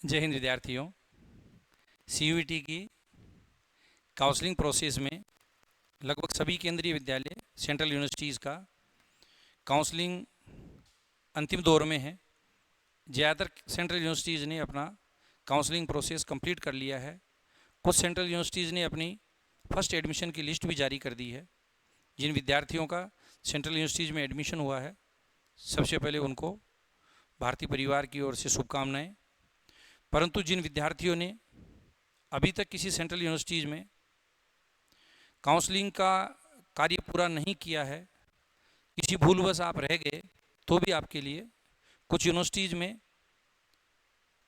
जय हिंद विद्यार्थियों। सीयूईटी की काउंसलिंग प्रोसेस में लगभग सभी केंद्रीय विद्यालय सेंट्रल यूनिवर्सिटीज़ का काउंसलिंग अंतिम दौर में है। ज़्यादातर सेंट्रल यूनिवर्सिटीज़ ने अपना काउंसलिंग प्रोसेस कंप्लीट कर लिया है। कुछ सेंट्रल यूनिवर्सिटीज़ ने अपनी फर्स्ट एडमिशन की लिस्ट भी जारी कर दी है। जिन विद्यार्थियों का सेंट्रल यूनिवर्सिटीज़ में एडमिशन हुआ है, सबसे पहले उनको भारतीय परिवार की ओर से शुभकामनाएं। परंतु जिन विद्यार्थियों ने अभी तक किसी सेंट्रल यूनिवर्सिटीज़ में काउंसलिंग का कार्य पूरा नहीं किया है, किसी भूलवश आप रह गए, तो भी आपके लिए कुछ यूनिवर्सिटीज़ में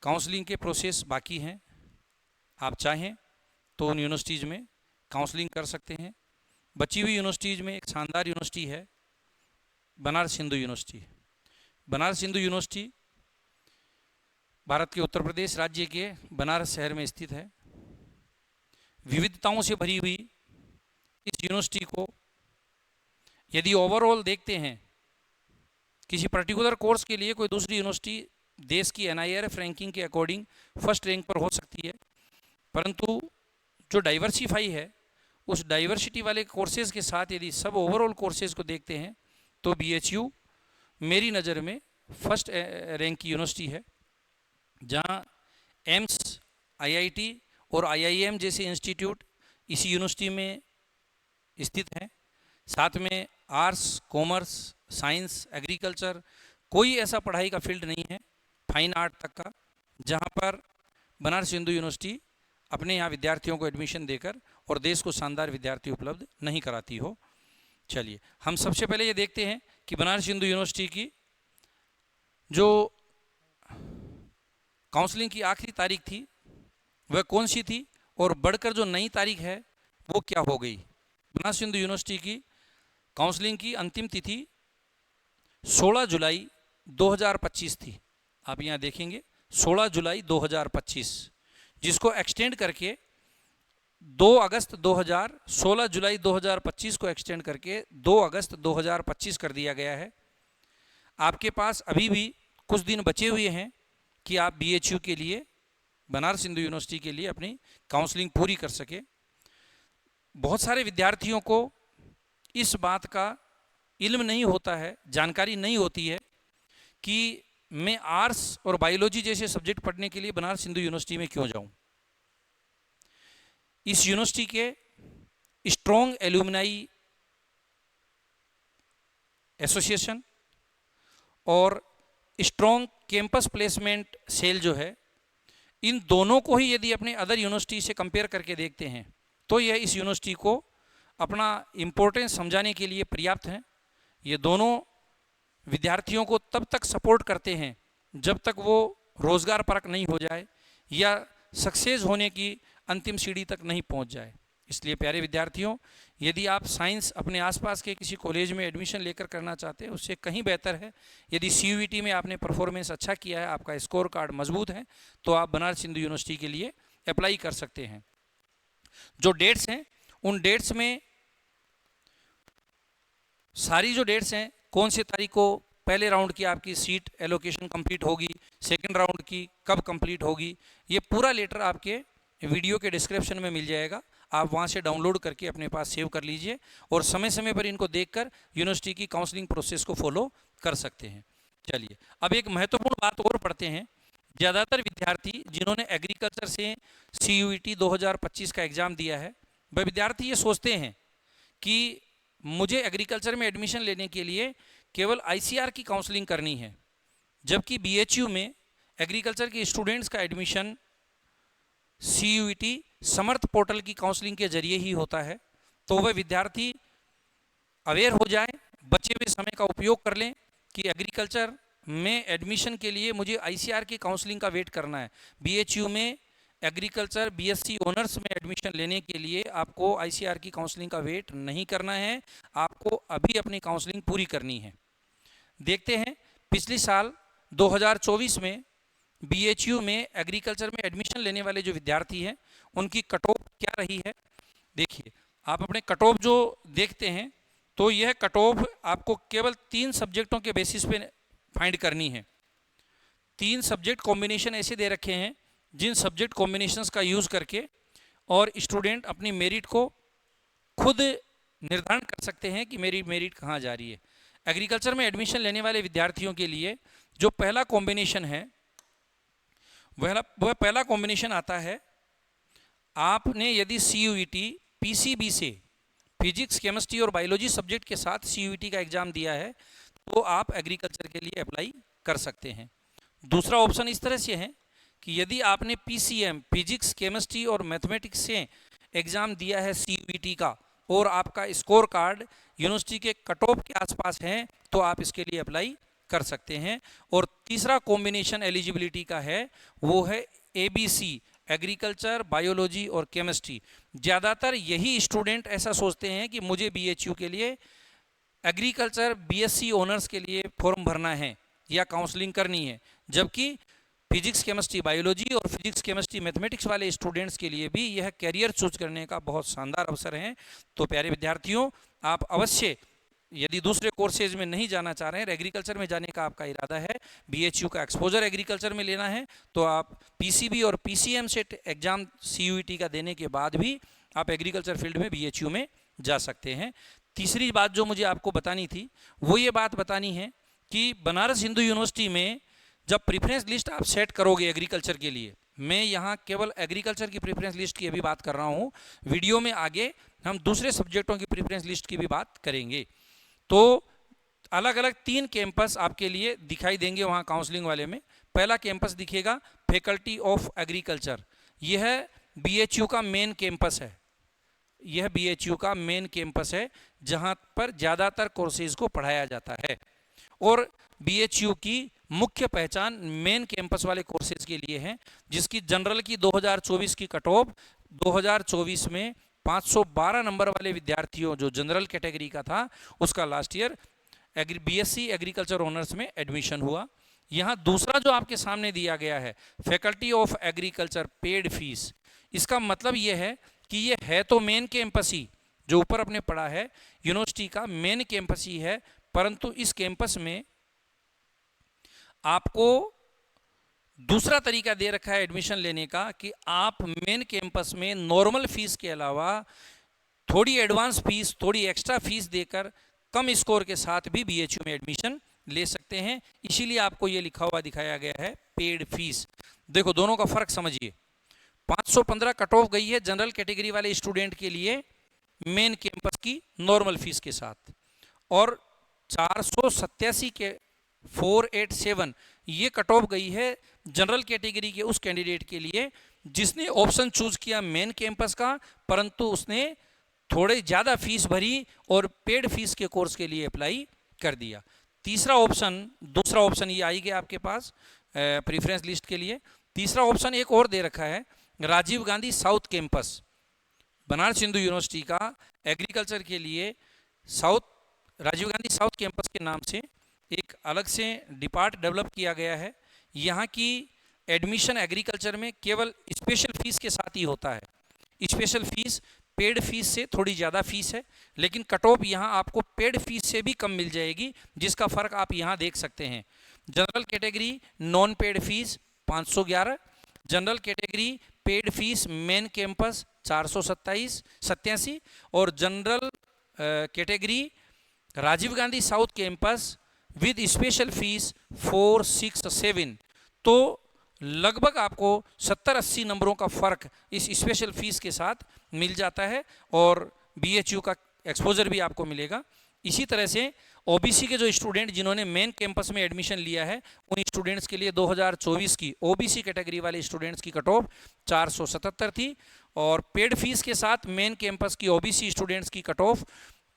काउंसलिंग के प्रोसेस बाकी हैं। आप चाहें तो उन यूनिवर्सिटीज़ में काउंसलिंग कर सकते हैं। बची हुई यूनिवर्सिटीज़ में एक शानदार यूनिवर्सिटी है बनारस हिंदू यूनिवर्सिटी। बनारस हिंदू यूनिवर्सिटी भारत के उत्तर प्रदेश राज्य के बनारस शहर में स्थित है। विविधताओं से भरी हुई इस यूनिवर्सिटी को यदि ओवरऑल देखते हैं, किसी पर्टिकुलर कोर्स के लिए कोई दूसरी यूनिवर्सिटी देश की NIRF रैंकिंग के अकॉर्डिंग फर्स्ट रैंक पर हो सकती है, परंतु जो डाइवर्सिफाई है, उस डाइवर्सिटी वाले कोर्सेज के साथ यदि सब ओवरऑल कोर्सेज को देखते हैं तो BHU मेरी नज़र में फर्स्ट रैंक की यूनिवर्सिटी है, जहां एम्स, IIT और IIM जैसे इंस्टीट्यूट इसी यूनिवर्सिटी में स्थित हैं। साथ में आर्ट्स, कॉमर्स, साइंस, एग्रीकल्चर, कोई ऐसा पढ़ाई का फील्ड नहीं है फाइन आर्ट तक का जहां पर बनारस हिंदू यूनिवर्सिटी अपने यहाँ विद्यार्थियों को एडमिशन देकर और देश को शानदार विद्यार्थी उपलब्ध नहीं कराती हो। चलिए, हम सबसे पहले ये देखते हैं कि बनारस हिंदू यूनिवर्सिटी की जो काउंसलिंग की आखिरी तारीख थी वह कौन सी थी, और बढ़कर जो नई तारीख है वो क्या हो गई। बनारस हिंदू यूनिवर्सिटी की काउंसलिंग की अंतिम तिथि 16 जुलाई 2025 थी। आप यहाँ देखेंगे 16 जुलाई 2025, जिसको एक्सटेंड करके 2 अगस्त 16 जुलाई 2025 को एक्सटेंड करके 2 अगस्त 2025 कर दिया गया है। आपके पास अभी भी कुछ दिन बचे हुए हैं कि आप BHU के लिए, बनारस हिंदू यूनिवर्सिटी के लिए अपनी काउंसलिंग पूरी कर सके। बहुत सारे विद्यार्थियों को इस बात का इल्म नहीं होता है, जानकारी नहीं होती है कि मैं आर्ट्स और बायोलॉजी जैसे सब्जेक्ट पढ़ने के लिए बनारस हिंदू यूनिवर्सिटी में क्यों जाऊं। इस यूनिवर्सिटी के स्ट्रॉन्ग एल्यूमिनाई एसोसिएशन और स्ट्रॉन्ग कैंपस प्लेसमेंट सेल जो है, इन दोनों को ही यदि अपने अदर यूनिवर्सिटी से कंपेयर करके देखते हैं तो यह इस यूनिवर्सिटी को अपना इम्पोर्टेंस समझाने के लिए पर्याप्त हैं। ये दोनों विद्यार्थियों को तब तक सपोर्ट करते हैं जब तक वो रोज़गार परक नहीं हो जाए या सक्सेस होने की अंतिम सीढ़ी तक नहीं पहुंच जाए। इसलिए प्यारे विद्यार्थियों, यदि आप साइंस अपने आसपास के किसी कॉलेज में एडमिशन लेकर करना चाहते हैं, उससे कहीं बेहतर है यदि CUET में आपने परफॉर्मेंस अच्छा किया है, आपका स्कोर कार्ड मजबूत है, तो आप बनारस हिंदू यूनिवर्सिटी के लिए अप्लाई कर सकते हैं। जो डेट्स हैं, उन डेट्स में सारी जो डेट्स हैं, कौन सी तारीख को पहले राउंड की आपकी सीट एलोकेशन कंप्लीट होगी, सेकंड राउंड की कब कंप्लीट होगी, ये पूरा लेटर आपके वीडियो के डिस्क्रिप्शन में मिल जाएगा। आप वहाँ से डाउनलोड करके अपने पास सेव कर लीजिए और समय समय पर इनको देखकर यूनिवर्सिटी की काउंसलिंग प्रोसेस को फॉलो कर सकते हैं। चलिए, अब एक महत्वपूर्ण बात और पढ़ते हैं। ज़्यादातर विद्यार्थी जिन्होंने एग्रीकल्चर से CUET 2025 का एग्ज़ाम दिया है, वह विद्यार्थी ये सोचते हैं कि मुझे एग्रीकल्चर में एडमिशन लेने के लिए केवल ICR की काउंसलिंग करनी है, जबकि BHU में एग्रीकल्चर के स्टूडेंट्स का एडमिशन CUET समर्थ पोर्टल की काउंसलिंग के जरिए ही होता है। तो वह विद्यार्थी अवेयर हो जाए, बचे हुए समय का उपयोग कर लें कि एग्रीकल्चर में एडमिशन के लिए मुझे ICR की काउंसलिंग का वेट करना है। BHU में एग्रीकल्चर BSc ऑनर्स में एडमिशन लेने के लिए आपको ICR की काउंसलिंग का वेट नहीं करना है, आपको अभी अपनी काउंसलिंग पूरी करनी है। देखते हैं पिछले साल 2024 में BHU में एग्रीकल्चर में एडमिशन लेने वाले जो विद्यार्थी हैं, उनकी कट ऑफ क्या रही है। देखिए, आप अपने कट ऑफ जो देखते हैं तो यह कट ऑफ आपको केवल 3 सब्जेक्टों के बेसिस पे फाइंड करनी है। 3 सब्जेक्ट कॉम्बिनेशन ऐसे दे रखे हैं जिन सब्जेक्ट कॉम्बिनेशंस का यूज़ करके और स्टूडेंट अपनी मेरिट को खुद निर्धारण कर सकते हैं कि मेरी मेरिट कहाँ जा रही है। एग्रीकल्चर में एडमिशन लेने वाले विद्यार्थियों के लिए जो पहला कॉम्बिनेशन है वह पहला कॉम्बिनेशन आता है, आपने यदि CUET PCB से फिजिक्स, केमिस्ट्री और बायोलॉजी सब्जेक्ट के साथ CUET का एग्जाम दिया है तो आप एग्रीकल्चर के लिए अप्लाई कर सकते हैं। दूसरा ऑप्शन इस तरह से है कि यदि आपने PCM फिजिक्स, केमिस्ट्री और मैथमेटिक्स से एग्जाम दिया है CUET का और आपका स्कोर कार्ड यूनिवर्सिटी के कट ऑफ के आसपास है तो आप इसके लिए अप्लाई कर सकते हैं। और तीसरा कॉम्बिनेशन एलिजिबिलिटी का है वो है ABC एग्रीकल्चर, बायोलॉजी और केमिस्ट्री। ज़्यादातर यही स्टूडेंट ऐसा सोचते हैं कि मुझे BHU के लिए एग्रीकल्चर BSc ऑनर्स के लिए फॉर्म भरना है या काउंसलिंग करनी है, जबकि फिजिक्स, केमिस्ट्री, बायोलॉजी और फिजिक्स, केमिस्ट्री, मैथमेटिक्स वाले स्टूडेंट्स के लिए भी यह कैरियर चूज करने का बहुत शानदार अवसर है। तो प्यारे विद्यार्थियों, आप अवश्य यदि दूसरे कोर्सेज में नहीं जाना चाह रहे हैं, एग्रीकल्चर में जाने का आपका इरादा है, BHU का एक्सपोजर एग्रीकल्चर में लेना है, तो आप PCB और PCM से एग्जाम CUET का देने के बाद भी आप एग्रीकल्चर फील्ड में BHU में जा सकते हैं। तीसरी बात जो मुझे आपको बतानी थी वो ये बात बतानी है कि बनारस हिंदू यूनिवर्सिटी में जब प्रेफरेंस लिस्ट आप सेट करोगे एग्रीकल्चर के लिए, मैं यहाँ केवल एग्रीकल्चर की प्रेफरेंस लिस्ट की अभी बात कर रहा हूँ, वीडियो में आगे हम दूसरे सब्जेक्टों की प्रेफरेंस लिस्ट की भी बात करेंगे। तो अलग अलग 3 कैंपस आपके लिए दिखाई देंगे वहाँ काउंसलिंग वाले में। पहला कैंपस दिखेगा फैकल्टी ऑफ एग्रीकल्चर, यह BHU का मेन कैंपस है, यह BHU का मेन कैंपस है जहाँ पर ज़्यादातर कोर्सेज को पढ़ाया जाता है। और BHU की मुख्य पहचान मेन कैंपस वाले कोर्सेज के लिए है, जिसकी जनरल की 2024 की कट ऑफ 2024 में 512 नंबर वाले विद्यार्थियों जो जनरल कैटेगरी का था उसका last year BSc agriculture honours में एडमिशन हुआ। यहाँ दूसरा जो आपके सामने दिया गया है faculty of agriculture paid fees, इसका मतलब ये है कि ये है तो मेन कैंपस ही, जो ऊपर आपने पढ़ा है यूनिवर्सिटी का मेन कैंपस ही है, परंतु इस कैंपस में आपको दूसरा तरीका दे रखा है एडमिशन लेने का कि आप मेन कैंपस में नॉर्मल फीस के अलावा थोड़ी एडवांस फीस, थोड़ी एक्स्ट्रा फीस देकर कम स्कोर के साथ भी BHU में एडमिशन ले सकते हैं। इसीलिए आपको ये लिखा हुआ दिखाया गया है पेड फीस। देखो दोनों का फर्क समझिए, 515 कट ऑफ गई है जनरल कैटेगरी वाले स्टूडेंट के लिए मेन कैंपस की नॉर्मल फीस के साथ, और 487 के 487 ये कट ऑफ गई है जनरल कैटेगरी के उस कैंडिडेट के लिए जिसने ऑप्शन चूज किया मेन कैंपस का, परंतु उसने थोड़े ज़्यादा फीस भरी और पेड फीस के कोर्स के लिए अप्लाई कर दिया। तीसरा ऑप्शन, दूसरा ऑप्शन ये आई गया आपके पास प्रेफरेंस लिस्ट के लिए। तीसरा ऑप्शन एक और दे रखा है Rajiv Gandhi south campus, Banaras Hindu university का एग्रीकल्चर के लिए राजीव गांधी साउथ कैंपस के नाम से एक अलग से डिपार्ट डेवलप किया गया है। यहाँ की एडमिशन एग्रीकल्चर में केवल स्पेशल फीस के साथ ही होता है। स्पेशल फीस पेड फीस से थोड़ी ज़्यादा फीस है, लेकिन कट ऑफ यहाँ आपको पेड फीस से भी कम मिल जाएगी, जिसका फ़र्क आप यहाँ देख सकते हैं। General category non paid fees 511, general category paid fees main campus 487 और general category Rajiv Gandhi south campus with special fees 467। तो लगभग आपको 70-80 नंबरों का फर्क इस स्पेशल फीस के साथ मिल जाता है और BHU का एक्सपोजर भी आपको मिलेगा। इसी तरह से OBC के जो स्टूडेंट जिन्होंने मेन कैंपस में एडमिशन लिया है उन स्टूडेंट्स के लिए 2024 की OBC कैटेगरी वाले स्टूडेंट्स की कट ऑफ 477 थी और पेड फीस के साथ मेन कैंपस की OBC स्टूडेंट्स की कट ऑफ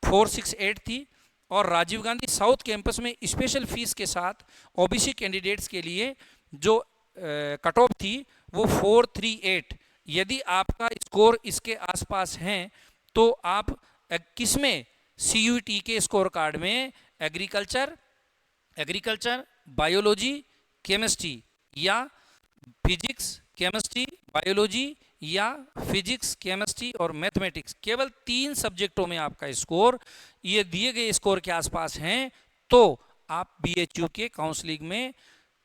468 थी, और राजीव गांधी साउथ कैंपस में स्पेशल फीस के साथ OBC कैंडिडेट्स के लिए जो कट ऑफ थी वो 438। यदि आपका स्कोर इसके आसपास हैं तो आप किसमें CUET के स्कोर कार्ड में एग्रीकल्चर, बायोलॉजी, केमिस्ट्री या फिजिक्स, केमिस्ट्री, बायोलॉजी या फिजिक्स, केमिस्ट्री और मैथमेटिक्स, केवल 3 सब्जेक्टों में आपका स्कोर ये दिए गए स्कोर के आसपास हैं तो आप BHU के काउंसलिंग में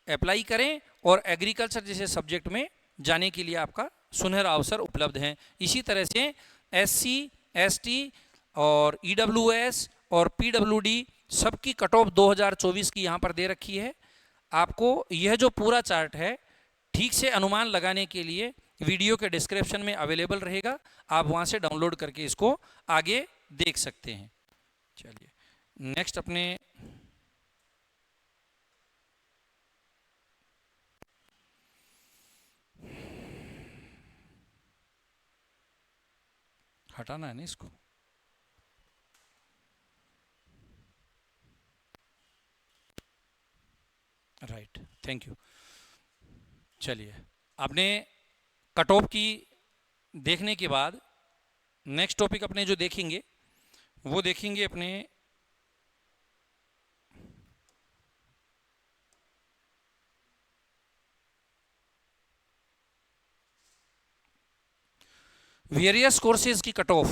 अप्लाई करें और एग्रीकल्चर जैसे सब्जेक्ट में जाने के लिए आपका सुनहरा अवसर उपलब्ध है। इसी तरह से SC, ST और EWS और PWD सबकी कट ऑफ 2024 की यहाँ पर दे रखी है। आपको यह जो पूरा चार्ट है ठीक से अनुमान लगाने के लिए वीडियो के डिस्क्रिप्शन में अवेलेबल रहेगा, आप वहाँ से डाउनलोड करके इसको आगे देख सकते हैं। चलिए नेक्स्ट अपने हटाना है ना इसको। Right, thank you. चलिए आपने कट ऑफ की देखने के बाद नेक्स्ट टॉपिक अपने जो देखेंगे वो देखेंगे अपने वेरियस कोर्सेज की कट ऑफ।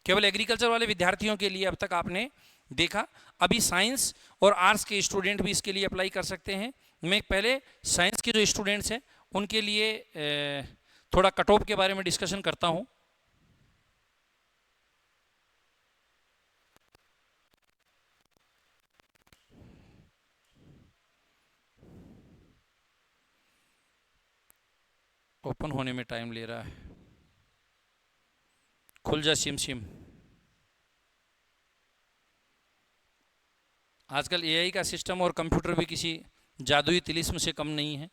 केवल एग्रीकल्चर वाले विद्यार्थियों के लिए अब तक आपने देखा, अभी साइंस और आर्ट्स के स्टूडेंट भी इसके लिए अप्लाई कर सकते हैं। मैं पहले साइंस के जो स्टूडेंट्स हैं उनके लिए थोड़ा कट ऑफ के बारे में डिस्कशन करता हूं। ओपन होने में टाइम ले रहा है, खुल जा सिम सिम। आजकल AI का सिस्टम और कंप्यूटर भी किसी जादुई तिलिस्म से कम नहीं है।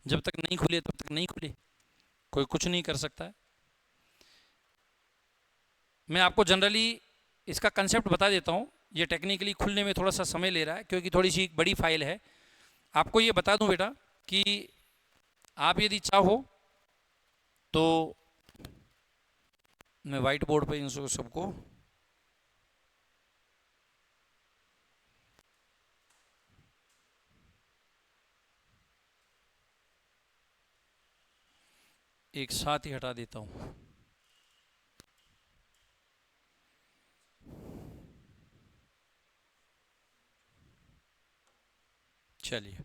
जब तक नहीं खुले तब तक नहीं खुले, कोई कुछ नहीं कर सकता है। मैं आपको जनरली इसका कंसेप्ट बता देता हूँ। ये टेक्निकली खुलने में थोड़ा सा समय ले रहा है क्योंकि थोड़ी सी बड़ी फाइल है। आपको ये बता दूं बेटा कि आप यदि चाहो तो मैं व्हाइट बोर्ड पे इन सबको एक साथ ही हटा देता हूं। चलिए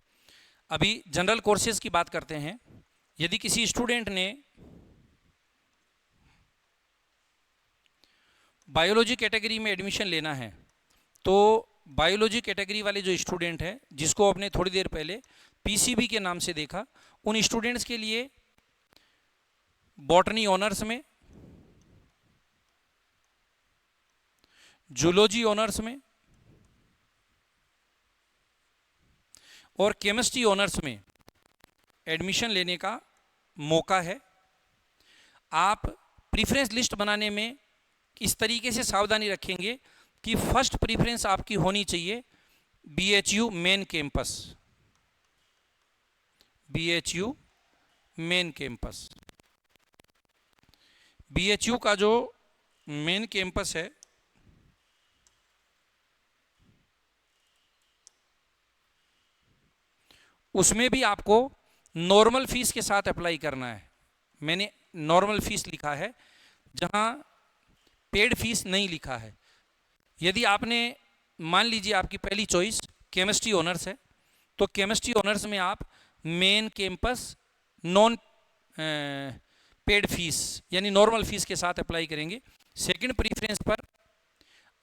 अभी जनरल कोर्सेज की बात करते हैं। यदि किसी स्टूडेंट ने बायोलॉजी कैटेगरी में एडमिशन लेना है तो बायोलॉजी कैटेगरी वाले जो स्टूडेंट हैं, जिसको आपने थोड़ी देर पहले PCB के नाम से देखा, उन स्टूडेंट्स के लिए बॉटनी ऑनर्स में, जूलॉजी ऑनर्स में और केमिस्ट्री ऑनर्स में एडमिशन लेने का मौका है। आप प्रीफरेंस लिस्ट बनाने में इस तरीके से सावधानी रखेंगे कि फर्स्ट प्रीफरेंस आपकी होनी चाहिए BHU main campus, BHU main campus. BHU का जो मेन कैंपस है उसमें भी आपको नॉर्मल फीस के साथ अप्लाई करना है। मैंने नॉर्मल फीस लिखा है जहां पेड फीस नहीं लिखा है। यदि आपने मान लीजिए आपकी पहली चॉइस केमिस्ट्री ऑनर्स है तो केमिस्ट्री ऑनर्स में आप main campus non paid fees यानी नॉर्मल फीस के साथ अप्लाई करेंगे। सेकंड प्रीफरेंस पर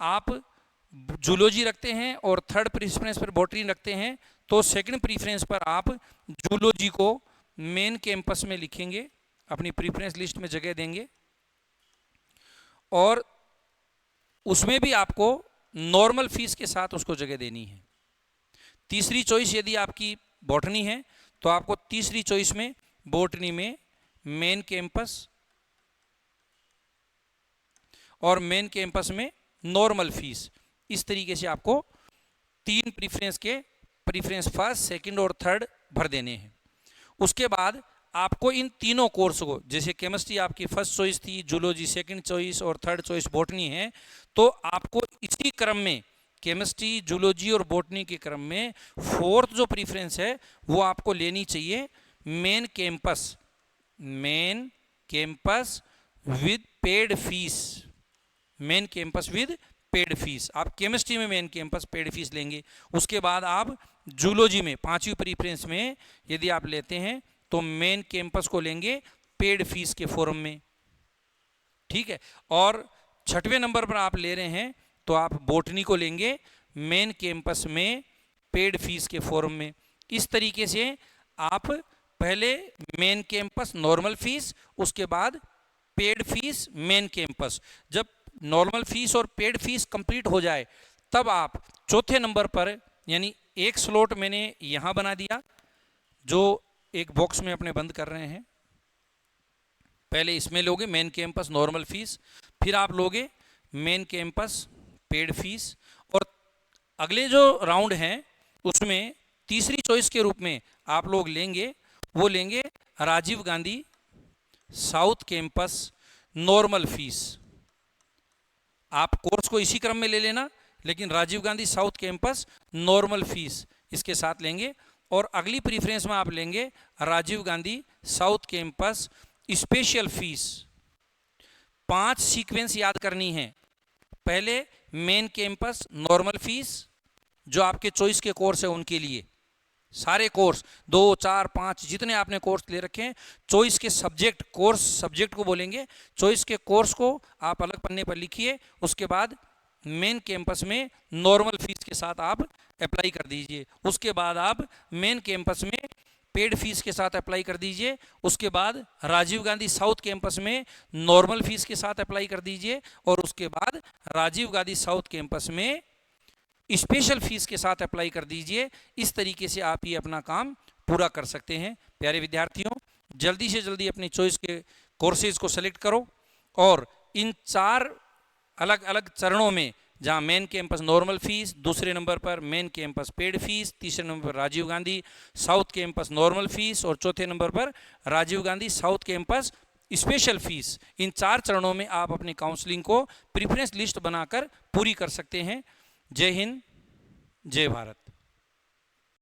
आप जूलॉजी रखते हैं और थर्ड प्रीफरेंस पर बॉटनी रखते हैं तो सेकंड प्रीफरेंस पर आप जूलॉजी को मेन कैंपस में लिखेंगे, अपनी प्रीफरेंस लिस्ट में जगह देंगे और उसमें भी आपको नॉर्मल फीस के साथ उसको जगह देनी है। तीसरी चॉइस यदि आपकी बॉटनी है तो आपको तीसरी चॉइस में बॉटनी में मेन कैंपस और मेन कैंपस में नॉर्मल फीस, इस तरीके से आपको तीन प्रीफरेंस के प्रीफरेंस फर्स्ट, सेकंड और थर्ड भर देने हैं। उसके बाद आपको इन तीनों कोर्स को, जैसे केमिस्ट्री आपकी फर्स्ट चॉइस थी, जूलॉजी सेकंड चॉइस और थर्ड चॉइस बॉटनी है, तो आपको इसी क्रम में केमिस्ट्री, जूलॉजी और बॉटनी के क्रम में फोर्थ जो प्रीफरेंस है वो आपको लेनी चाहिए main campus, main campus with paid fees, main campus with paid fees. आप केमिस्ट्री में मेन कैंपस पेड फीस लेंगे। उसके बाद आप जूलॉजी में पांचवी प्रीफरेंस में यदि आप लेते हैं तो मेन कैंपस को लेंगे पेड फीस के फॉर्म में, ठीक है। और 6वें नंबर पर आप ले रहे हैं तो आप बॉटनी को लेंगे मेन कैंपस में पेड फीस के फॉर्म में। इस तरीके से आप पहले मेन कैंपस नॉर्मल फीस, उसके बाद पेड फीस मेन कैंपस। जब नॉर्मल फीस और पेड फीस कंप्लीट हो जाए तब आप चौथे नंबर पर, यानी एक स्लॉट मैंने यहां बना दिया जो एक बॉक्स में अपने बंद कर रहे हैं, पहले इसमें लोगे मेन कैंपस नॉर्मल फीस, फिर आप लोगे मेन कैंपस पेड फीस, और अगले जो राउंड हैं उसमें तीसरी चॉइस के रूप में आप लोग लेंगे, वो लेंगे Rajiv Gandhi south campus normal fees. आप कोर्स को इसी क्रम में ले लेना, लेकिन Rajiv Gandhi south campus normal fees इसके साथ लेंगे। और अगली प्रीफ्रेंस में आप लेंगे Rajiv Gandhi south campus special fees. 5 sequence याद करनी है। पहले मेन कैंपस नॉर्मल फीस, जो आपके चॉइस के कोर्स है उनके लिए, सारे कोर्स 2, 4, 5 जितने आपने कोर्स ले रखे हैं, चॉइस के सब्जेक्ट, कोर्स सब्जेक्ट को बोलेंगे, चॉइस के कोर्स को आप अलग पन्ने पर लिखिए। उसके बाद मेन कैंपस में नॉर्मल फीस के साथ आप अप्लाई कर दीजिए। उसके बाद आप मेन कैंपस में पेड फीस के साथ अप्लाई कर दीजिए। उसके बाद राजीव गांधी साउथ कैंपस में नॉर्मल फीस के साथ अप्लाई कर दीजिए, और उसके बाद राजीव गांधी साउथ कैंपस में स्पेशल फीस के साथ अप्लाई कर दीजिए। इस तरीके से आप ये अपना काम पूरा कर सकते हैं। प्यारे विद्यार्थियों, जल्दी से जल्दी अपनी चॉइस के कोर्सेज को सेलेक्ट करो, और इन 4 अलग अलग चरणों में, जहां मेन कैंपस नॉर्मल फीस, दूसरे नंबर पर मेन कैंपस पेड फीस, तीसरे नंबर पर Rajiv Gandhi south campus normal fees, और चौथे नंबर पर Rajiv Gandhi south campus special fees, इन 4 चरणों में आप अपनी काउंसलिंग को प्रेफरेंस लिस्ट बनाकर पूरी कर सकते हैं। जय हिंद, जय भारत।